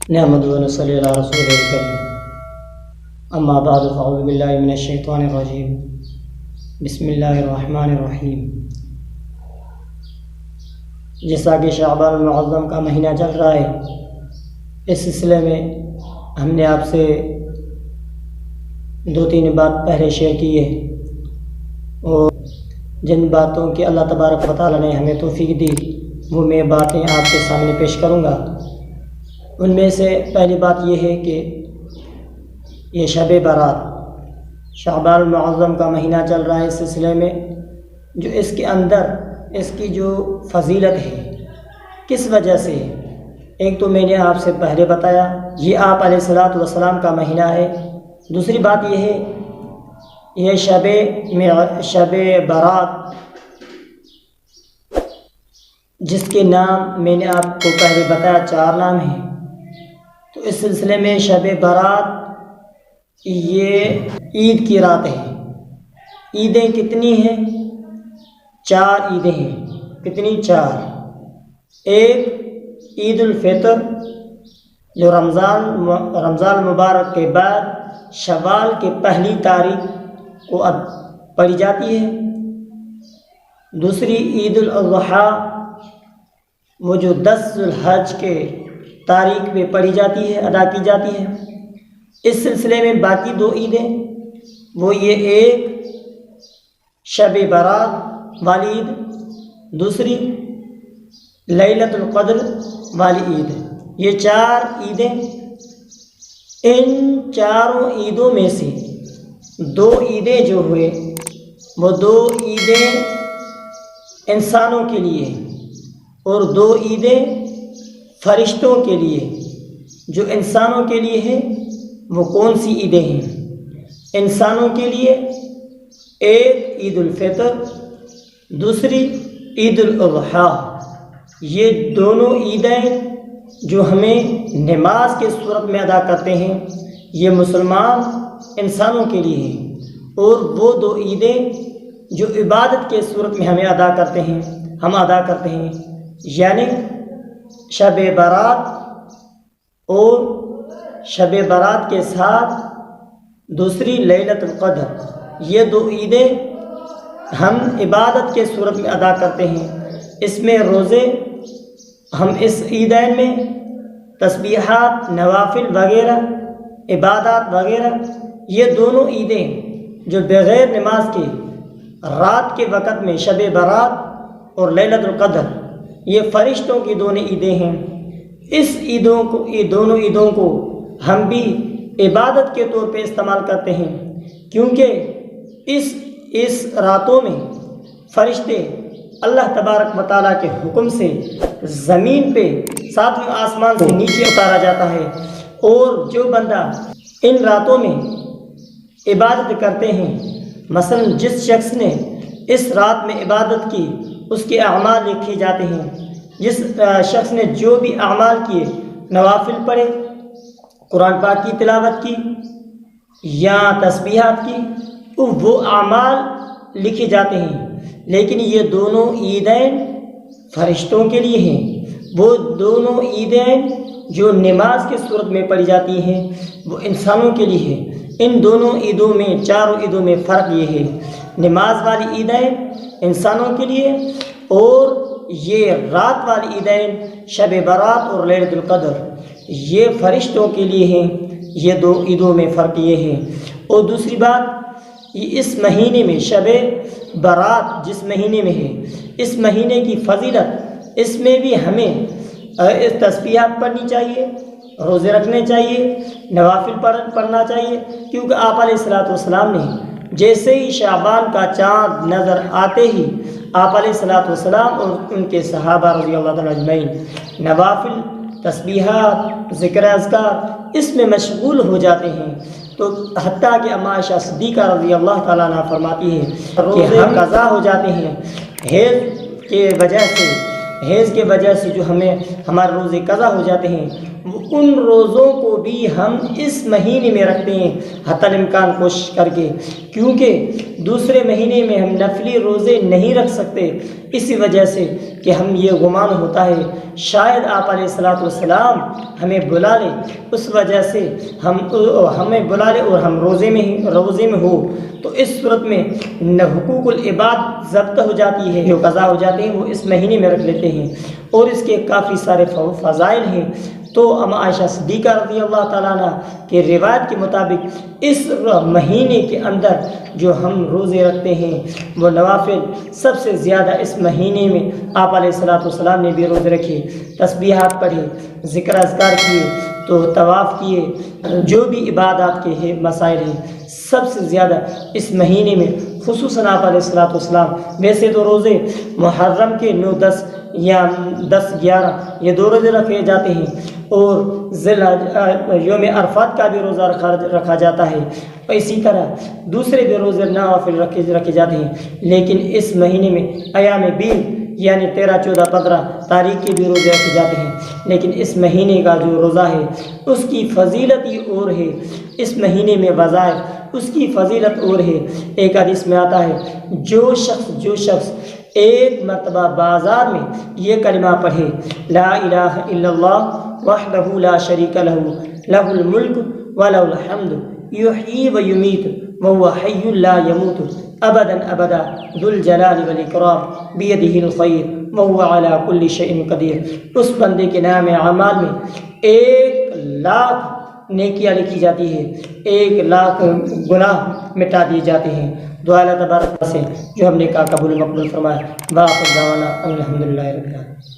نحمد و نصلی علی رسول الکریم اما بعد فاعوذ باللہ من الشیطان الرجیم بسم اللہ الرحمن الرحیم۔ جیسا کہ شعبان المعظم کا مہینہ چل رہا ہے، اس سلسلے میں ہم نے آپ سے 2-3 بات پہلے شیئر کی ہے، اور جن باتوں کی اللہ تبارک و تعالیٰ نے ہمیں توفیق دی وہ میں باتیں آپ کے سامنے پیش کروں گا۔ ان میں سے پہلی بات یہ ہے کہ یہ شب برات شعبان المعظم کا مہینہ چل رہا ہے، اس سلسلے میں جو اس کے اندر اس کی جو فضیلت ہے کس وجہ سے، ایک تو میں نے آپ سے پہلے بتایا یہ آپ علیہ الصلاۃ والسلام کا مہینہ ہے۔ دوسری بات یہ ہے یہ شب برات جس کے نام میں نے آپ کو پہلے بتایا 4 نام ہیں، تو اس سلسلے میں شب برات یہ عید کی رات ہے۔ عیدیں کتنی ہیں؟ 4 عیدیں ہیں۔ کتنی؟ 4۔ ایک عید الفطر جو رمضان مبارک کے بعد شوال کے پہلی تاریخ کو پڑھی جاتی ہے۔ دوسری عید الاضحیٰ وہ جو 10 ذوالحج کے تاریخ میں پڑھی جاتی ہے، ادا کی جاتی ہے۔ اس سلسلے میں باقی 2 عیدیں وہ یہ ایک شب برات والی عید، دوسری لیلۃ القدر والی عید۔ یہ 4 عیدیں، ان 4 عیدوں میں سے 2 عیدیں جو ہوئے وہ 2 عیدیں انسانوں کے لیے اور 2 عیدیں فرشتوں کے لیے۔ جو انسانوں کے لیے ہیں وہ کون سی عیدیں ہیں؟ انسانوں کے لیے ایک عید الفطر، دوسری عید الاضحیٰ۔ یہ دونوں عیدیں جو ہمیں نماز کے صورت میں ادا کرتے ہیں یہ مسلمان انسانوں کے لیے ہیں، اور وہ 2 عیدیں جو عبادت کے صورت میں ہم ادا کرتے ہیں یعنی شب برات اور شب برات کے ساتھ دوسری لیلۃ القدر۔ یہ 2 عیدیں ہم عبادت کے صورت میں ادا کرتے ہیں۔ اس میں روزے ہم اس عیدین میں تسبیحات، نوافل وغیرہ، عبادات وغیرہ، یہ دونوں عیدیں جو بغیر نماز کے رات کے وقت میں شب برات اور لیلۃ القدر یہ فرشتوں کی دونوں عیدیں ہیں۔ یہ دونوں عیدوں کو ہم بھی عبادت کے طور پہ استعمال کرتے ہیں، کیونکہ اس راتوں میں فرشتے اللہ تبارک و تعالیٰ کے حکم سے زمین پہ 7ویں آسمان سے نیچے اتارا جاتا ہے، اور جو بندہ ان راتوں میں عبادت کرتے ہیں، مثلا جس شخص نے اس رات میں عبادت کی اس کے اعمال لکھے جاتے ہیں۔ جس شخص نے جو بھی اعمال کیے، نوافل پڑھے، قرآن پاک کی تلاوت کی یا تسبیحات کی، تو وہ اعمال لکھے جاتے ہیں۔ لیکن یہ دونوں عیدیں فرشتوں کے لیے ہیں۔ وہ دونوں عیدیں جو نماز کی صورت میں پڑھی جاتی ہیں وہ انسانوں کے لیے ہیں۔ ان دونوں عیدوں میں، 4 عیدوں میں فرق یہ ہے، نماز والی عیدیں انسانوں کے لیے، اور یہ رات والی عیدیں شب برات اور لیلۃ القدر یہ فرشتوں کے لیے ہیں۔ یہ 2 عیدوں میں فرق یہ ہے۔ اور دوسری بات، اس مہینے میں شب برات جس مہینے میں ہے، اس مہینے کی فضیلت، اس میں بھی ہمیں تسبیحات پڑھنی چاہیے، روزے رکھنے چاہیے، نوافل پڑھنا چاہیے، کیونکہ آپ علیہ الصلاۃ والسلام نے جیسے ہی شعبان کا چاند نظر آتے ہی آپ علیہ الصلاۃ والسلام اور ان کے صحابہ رضی اللہ تعالیٰ اجمعین نوافل، تسبیحات، ذکر اذکار اس میں مشغول ہو جاتے ہیں۔ تو حتیٰ کہ اما عائشہ صدیقہ رضی اللہ تعالیٰ عنہ فرماتی ہے کہ ہم قضا ہو جاتے ہیں حیض کے وجہ سے جو ہمارے روزے قضا ہو جاتے ہیں، ان روزوں کو بھی ہم اس مہینے میں رکھتے ہیں حتی الامکان کوشش کر کے، کیونکہ دوسرے مہینے میں ہم نفلی روزے نہیں رکھ سکتے، اسی وجہ سے کہ ہم یہ گمان ہوتا ہے شاید آپ علیہ الصلوۃ والسلام ہمیں بلا لیں، اس وجہ سے ہمیں بلا لے اور ہم روزے میں ہو، تو اس صورت میں نہ حقوق العباد ضبط ہو جاتی ہے، جو قضا ہو جاتے ہیں وہ اس مہینے میں رکھ لیتے ہیں، اور اس کے کافی سارے فضائل ہیں۔ تو ام عائشہ صدیقہ رضی اللہ تعالیٰ عنہ کے روایت کے مطابق اس مہینے کے اندر جو ہم روزے رکھتے ہیں وہ نوافل سب سے زیادہ اس مہینے میں آپ علیہ الصلوۃ والسلام نے بھی روزے رکھے، تسبیحات پڑھے، ذکر اذکار کیے، تو طواف کیے، جو بھی عبادات کے ہیں مسائل ہیں سب سے زیادہ اس مہینے میں خصوصاً آپ علیہ الصلوۃ والسلام، ویسے تو روزے محرم کے 9، 10 یا 10، 11 یہ 2 روزے رکھے جاتے ہیں، اور یوم عرفات کا بھی روزہ رکھا جاتا ہے، اور اسی طرح دوسرے بھی روزے نوافل رکھے جاتے ہیں، لیکن اس مہینے میں ایام بیض یعنی 13، 14، 15 تاریخ کے بھی روزے رکھے جاتے ہیں، لیکن اس مہینے کا جو روزہ ہے اس کی فضیلت ہی اور ہے، اس مہینے میں وظائف اس کی فضیلت اور ہے۔ ایک حدیث میں آتا ہے جو شخص ایک مرتبہ بازار میں یہ کلمہ پڑھے، لا الہ الا اللہ وحدہ لا شریک لہ لہ الملک ولہ الحمد یحیی و یمیت وہو حی لا یموت ابدا ابدا ذو الجلال والاکرام بیدہ الخیر وہو علی کل شیء قدیر، اس بندے کے نام اعمال میں 1,00,000 نیکیاں لکھی جاتی ہے، 1,00,000 گناہ مٹا دیے جاتے ہیں۔ دعا اللہ تبارک سے جو ہم نے کہا قبول مقبول فرمائے۔ واخر دعوانا الحمدللہ رب العالمین۔